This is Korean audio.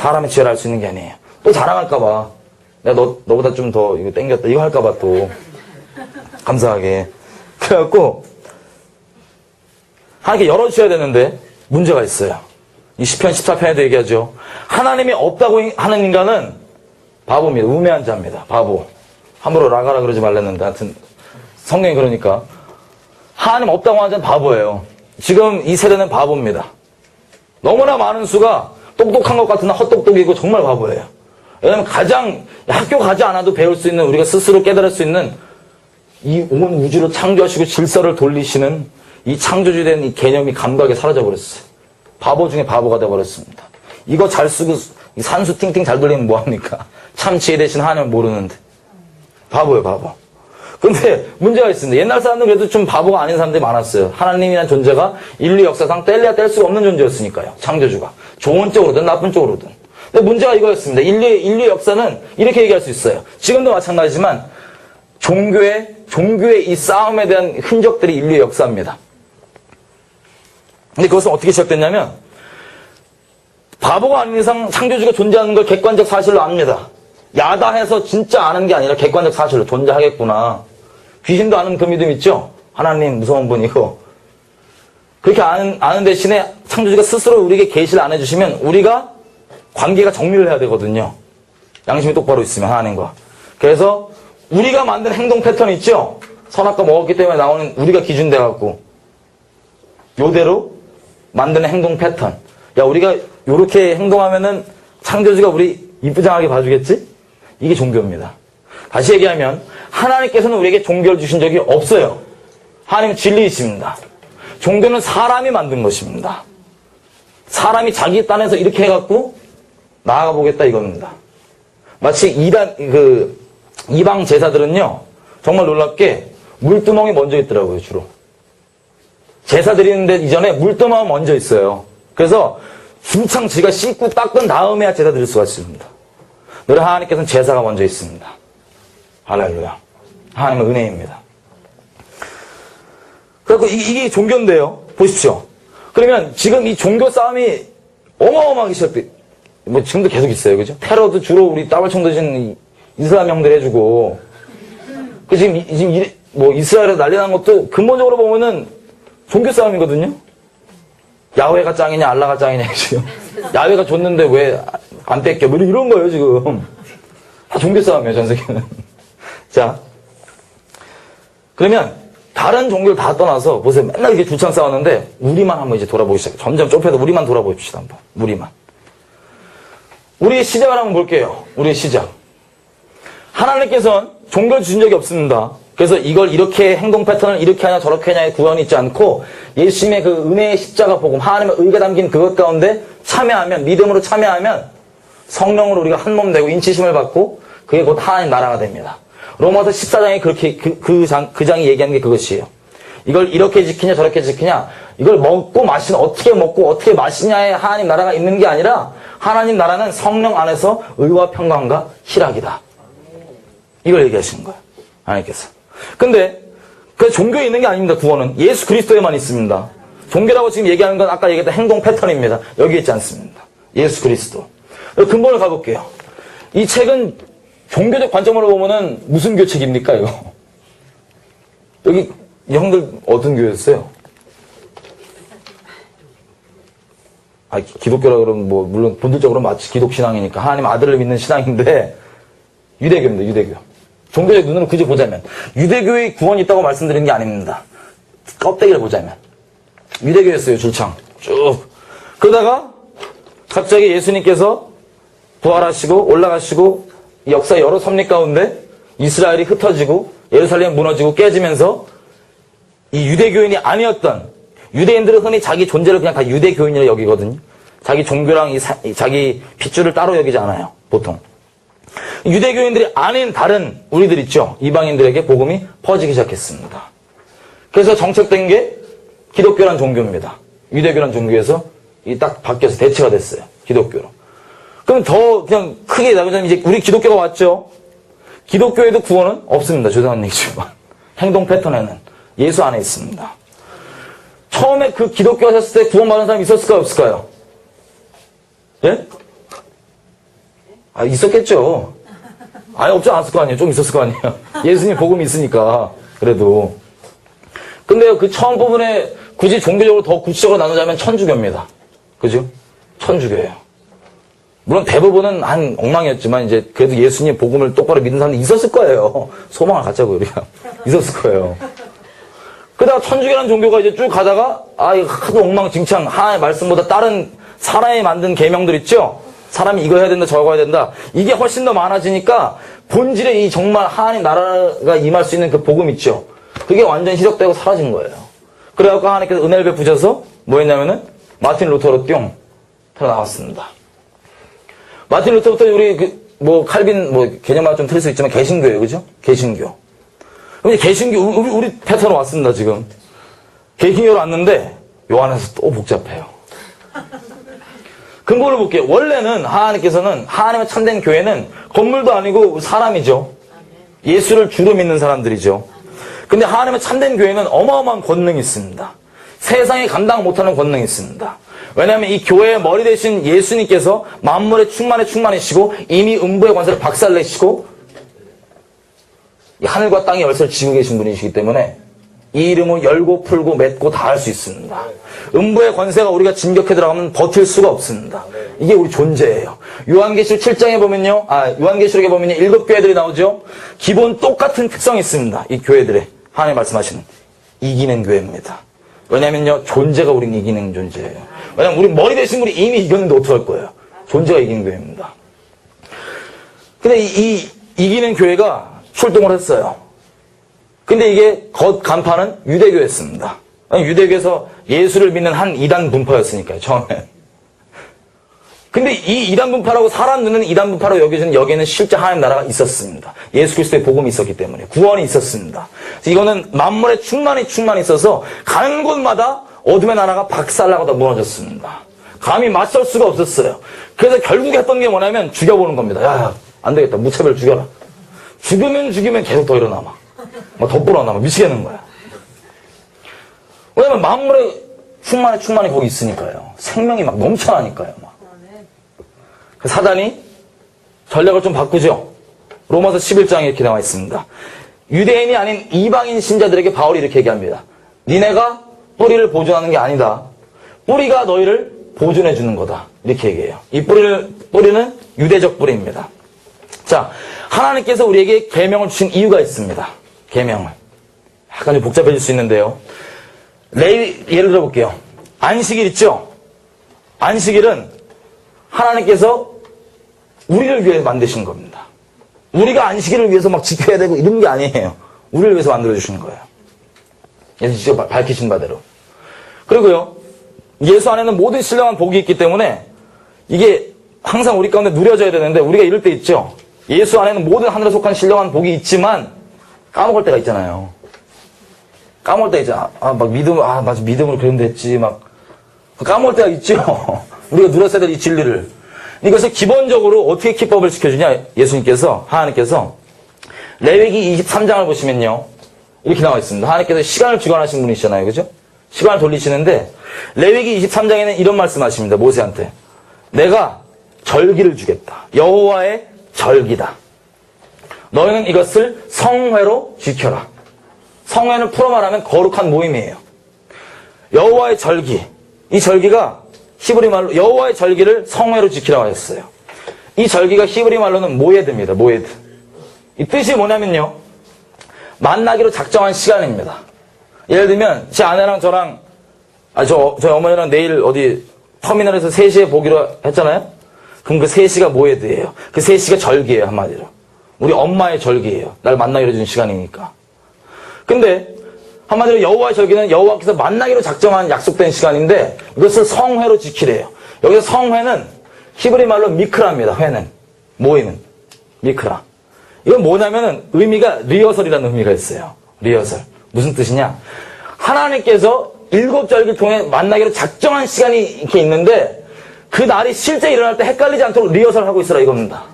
사람의 지혜를 알 수 있는 게 아니에요. 또 자랑할까봐. 내가 너보다 좀 더 이거 땡겼다. 이거 할까봐 또. 감사하게. 그래갖고, 하나님께 열어주셔야 되는데, 문제가 있어요. 이 시편 14편에도 얘기하죠. 하나님이 없다고 하는 인간은 바보입니다. 우매한 자입니다. 바보. 함부로 나가라 그러지 말랬는데, 하여튼, 성경이 그러니까. 하나님 없다고 하는 자는 바보예요. 지금 이 세대는 바보입니다. 너무나 많은 수가 똑똑한 것 같은 헛똑똑이고 정말 바보예요. 왜냐하면 가장 학교 가지 않아도 배울 수 있는, 우리가 스스로 깨달을 수 있는 이 온 우주를 창조하시고 질서를 돌리시는 이 창조주에 대한 이 개념이 감각에 사라져버렸어요. 바보 중에 바보가 되어버렸습니다. 이거 잘 쓰고 이 산수 팅팅 잘 돌리면 뭐합니까? 참 지혜 대신 하나님을 모르는데. 바보예요, 바보. 근데 문제가 있습니다. 옛날 사람들은 그래도 좀 바보가 아닌 사람들이 많았어요. 하나님이라는 존재가 인류 역사상 뗄래야 뗄 수가 없는 존재였으니까요. 창조주가. 좋은 쪽으로든 나쁜 쪽으로든. 근데 문제가 이거였습니다. 인류의 역사는 이렇게 얘기할 수 있어요. 지금도 마찬가지지만 종교의 이 싸움에 대한 흔적들이 인류의 역사입니다. 근데 그것은 어떻게 시작됐냐면 바보가 아닌 이상 창조주가 존재하는 걸 객관적 사실로 압니다. 야다해서 진짜 아는 게 아니라 객관적 사실로 존재하겠구나. 귀신도 아는 그 믿음 있죠? 하나님 무서운 분이고. 그렇게 아는 대신에 창조주가 스스로 우리에게 계시를 안 해주시면 우리가 관계가 정밀해야 되거든요. 양심이 똑바로 있으면 하나님과. 그래서 우리가 만든 행동 패턴이 있죠? 선악과 먹었기 때문에 나오는 우리가 기준 돼갖고 요대로 만드는 행동 패턴. 야, 우리가 요렇게 행동하면은 창조주가 우리 이쁘장하게 봐주겠지? 이게 종교입니다. 다시 얘기하면 하나님께서는 우리에게 종교를 주신 적이 없어요. 하나님은 진리이십니다. 종교는 사람이 만든 것입니다. 사람이 자기 딴에서 이렇게 해갖고 나아가 보겠다 이겁니다. 마치 이방 제사들은요, 정말 놀랍게 물두멍이 먼저 있더라고요, 주로. 제사 드리는데 이전에 물두멍이 먼저 있어요. 그래서 주창 지가 씻고 닦은 다음에야 제사 드릴 수가 있습니다. 늘 하나님께서는 제사가 먼저 있습니다. 할렐루야. 하나님은 은혜입니다. 그리고 이게 종교인데요. 보십시오. 그러면 지금 이 종교 싸움이 어마어마하게 시작돼. 뭐 지금도 계속 있어요. 그죠? 테러도 주로 우리 따발총 드신 이슬람 형들 해주고. 지금 이스라엘에서 난리 난 것도 근본적으로 보면은 종교 싸움이거든요. 야훼가 짱이냐 알라가 짱이냐 지금. 야훼가 줬는데 왜 안 뺏겨? 뭐 이런 거예요 지금. 다 종교 싸움이에요 전 세계는. 자, 그러면 다른 종교를 다 떠나서 보세요. 맨날 이렇게 주창 싸웠는데 우리만 한번 이제 돌아보기 시작해요. 점점 좁혀서 우리만 돌아봅시다 한번. 우리만. 우리의 시작을 한번 볼게요. 우리의 시작. 하나님께서는 종교를 주신 적이 없습니다. 그래서 이걸 이렇게 행동 패턴을 이렇게 하냐 저렇게 하냐의 구현이 있지 않고 예수님의 그 은혜의 십자가 복음, 하나님의 의가 담긴 그것 가운데 참여하면, 믿음으로 참여하면 성령으로 우리가 한 몸 되고 인치심을 받고 그게 곧 하나님 나라가 됩니다. 로마서 14장에 그렇게 그 장이 얘기하는 게 그것이에요. 이걸 이렇게 지키냐 저렇게 지키냐, 이걸 먹고 마시는, 어떻게 먹고 어떻게 마시냐에 하나님 나라가 있는 게 아니라 하나님 나라는 성령 안에서 의와 평강과 희락이다. 이걸 얘기하시는 거예요. 하나님께서. 근데 그 종교에 있는 게 아닙니다. 구원은 예수 그리스도에만 있습니다. 종교라고 지금 얘기하는 건 아까 얘기했던 행동 패턴입니다. 여기 있지 않습니다. 예수 그리스도. 근본을 가볼게요. 이 책은 종교적 관점으로 보면은 무슨 교책입니까 이거? 여기 이 형들 어떤 교회였어요? 기독교라 그러면 뭐 물론 본질적으로 마치 기독신앙이니까 하나님 아들을 믿는 신앙인데 유대교입니다. 유대교. 종교적 눈으로 그저 보자면 유대교의 구원이 있다고 말씀드리는 게 아닙니다. 껍데기를 보자면 유대교였어요. 줄창 쭉. 그러다가 갑자기 예수님께서 부활하시고 올라가시고 역사 여러 섭리 가운데 이스라엘이 흩어지고 예루살렘이 무너지고 깨지면서 이 유대교인이 아니었던, 유대인들은 흔히 자기 존재를 그냥 다 유대교인이라고 여기거든요. 자기 종교랑 자기 핏줄을 따로 여기지 않아요. 보통. 유대교인들이 아닌 다른 우리들 있죠. 이방인들에게 복음이 퍼지기 시작했습니다. 그래서 정책된 게 기독교란 종교입니다. 유대교란 종교에서 딱 바뀌어서 대체가 됐어요. 기독교로. 그럼 더 그냥 크게 나가자면 이제 우리 기독교가 왔죠. 기독교에도 구원은 없습니다. 죄송한 얘기지만. 행동 패턴에는 예수 안에 있습니다. 처음에 그 기독교 하셨을 때 구원받은 사람이 있었을까요? 없을까요? 예? 아, 있었겠죠. 아예 없지 않았을 거 아니에요. 좀 있었을 거 아니에요. 예수님 복음이 있으니까. 그래도. 근데 그 처음 부분에 굳이 종교적으로 더 구체적으로 나누자면 천주교입니다. 그죠? 천주교예요. 물론 대부분은 한 엉망이었지만 이제 그래도 예수님 복음을 똑바로 믿는 사람이 있었을 거예요. 소망을 갖자고 우리가. 있었을 거예요. 그러다가 천주교라는 종교가 이제 쭉 가다가 이거 하도 엉망진창 하나님의 말씀보다 다른 사람이 만든 계명들 있죠? 사람이 이거 해야 된다 저거 해야 된다. 이게 훨씬 더 많아지니까 본질의 이 정말 하나님 나라가 임할 수 있는 그 복음 있죠? 그게 완전히 희석되고 사라진 거예요. 그래갖고 하나님께서 은혜를 베푸셔서 뭐 했냐면은 마틴 루터로 뿅 털어나왔습니다. 마틴 루터부터 우리 칼빈 개념만 좀 틀릴 수 있지만 개신교예요. 그죠? 개신교. 그럼 이제 개신교 우리 패턴으로 왔습니다. 지금. 개신교로 왔는데 요 안에서 또 복잡해요. 근본을 볼게요. 원래는 하나님께서는 하나님의 참된 교회는 건물도 아니고 사람이죠. 예수를 주로 믿는 사람들이죠. 근데 하나님의 참된 교회는 어마어마한 권능이 있습니다. 세상이 감당 못하는 권능이 있습니다. 왜냐하면 이 교회의 머리 대신 예수님께서 만물의 충만이시고 이미 음부의 관세를 박살내시고 하늘과 땅의 열쇠를 쥐고 계신 분이시기 때문에 이 이름을 열고 풀고 맺고 다 할 수 있습니다. 음부의 권세가 우리가 진격해 들어가면 버틸 수가 없습니다. 이게 우리 존재예요. 요한계시록 7장에 보면요. 요한계시록에 보면요. 7교회들이 나오죠. 기본 똑같은 특성이 있습니다. 이 교회들의 하나님 말씀하시는 이기는 교회입니다. 왜냐면요. 존재가 우리는 이기는 존재예요. 왜냐면 우리 머리 대신 분이 이미 이겼는데 어떡할 거예요. 존재가 이기는 교회입니다. 근데 이 이기는 교회가 출동을 했어요. 근데 이게 겉 간판은 유대교였습니다. 유대교에서 예수를 믿는 한 이단 분파였으니까요, 처음에. 근데 이 이단 분파라고 사람 눈에는 이단 분파로 여겨지는 여기에는 실제 하나님 나라가 있었습니다. 예수 그리스도의 복음이 있었기 때문에 구원이 있었습니다. 이거는 만물의 충만이 있어서 가는 곳마다 어둠의 나라가 박살나고 무너졌습니다. 감히 맞설 수가 없었어요. 그래서 결국 했던 게 뭐냐면 죽여보는 겁니다. 야, 안 되겠다. 무차별 죽여라. 죽이면 계속 더 일어나마. 더 불어나마. 미치겠는 거야. 왜냐면 만물의 충만이 거기 있으니까요. 생명이 막 넘쳐나니까요. 사단이 전략을 좀 바꾸죠. 로마서 11장에 이렇게 나와 있습니다. 유대인이 아닌 이방인 신자들에게 바울이 이렇게 얘기합니다. 니네가 뿌리를 보존하는 게 아니다. 뿌리가 너희를 보존해 주는 거다. 이렇게 얘기해요. 이 뿌리는 유대적 뿌리입니다. 자, 하나님께서 우리에게 계명을 주신 이유가 있습니다. 계명을. 약간 좀 복잡해질 수 있는데요. 예를 들어볼게요. 안식일 있죠? 안식일은 하나님께서 우리를 위해 만드신 겁니다. 우리가 안식일을 위해서 막 지켜야 되고 이런 게 아니에요. 우리를 위해서 만들어주신 거예요. 예수 직접 밝히신 바대로. 그리고요, 예수 안에는 모든 신령한 복이 있기 때문에 이게 항상 우리 가운데 누려져야 되는데 우리가 이럴 때 있죠? 예수 안에는 모든 하늘에 속한 신령한 복이 있지만 까먹을 때가 있잖아요. 까먹을 때가 있잖아. 맞아, 믿음을 그런데 했지. 까먹을 때가 있죠? 우리가 누렸어야 될 이 진리를. 이것을 기본적으로 어떻게 기법을 지켜주냐? 예수님께서, 하나님께서, 레위기 23장을 보시면요. 이렇게 나와 있습니다. 하나님께서 시간을 주관하신 분이시잖아요. 그죠? 시간을 돌리시는데, 레위기 23장에는 이런 말씀 하십니다. 모세한테. 내가 절기를 주겠다. 여호와의 절기다. 너희는 이것을 성회로 지켜라. 성회는 풀어 말하면 거룩한 모임이에요. 여호와의 절기. 이 절기가 히브리 말로 여호와의 절기를 성회로 지키라고 했어요. 이 절기가 히브리 말로는 모에드입니다. 모에드. 이 뜻이 뭐냐면요. 만나기로 작정한 시간입니다. 예를 들면 제 아내랑 저랑 저희 어머니랑 내일 어디 터미널에서 3시에 보기로 했잖아요. 그럼 그 3시가 모에드예요. 그 3시가 절기예요. 한마디로. 우리 엄마의 절기예요. 날 만나기로 해준 시간이니까. 근데 한마디로 여호와의 절기는 여호와께서 만나기로 작정한 약속된 시간인데 이것을 성회로 지키래요. 여기서 성회는 히브리 말로 미크라입니다. 회는. 모이는. 미크라. 이건 뭐냐면은 의미가 리허설이라는 의미가 있어요. 리허설. 무슨 뜻이냐? 하나님께서 7절기를 통해 만나기로 작정한 시간이 이렇게 있는데 그 날이 실제 일어날 때 헷갈리지 않도록 리허설하고 있으라 이겁니다.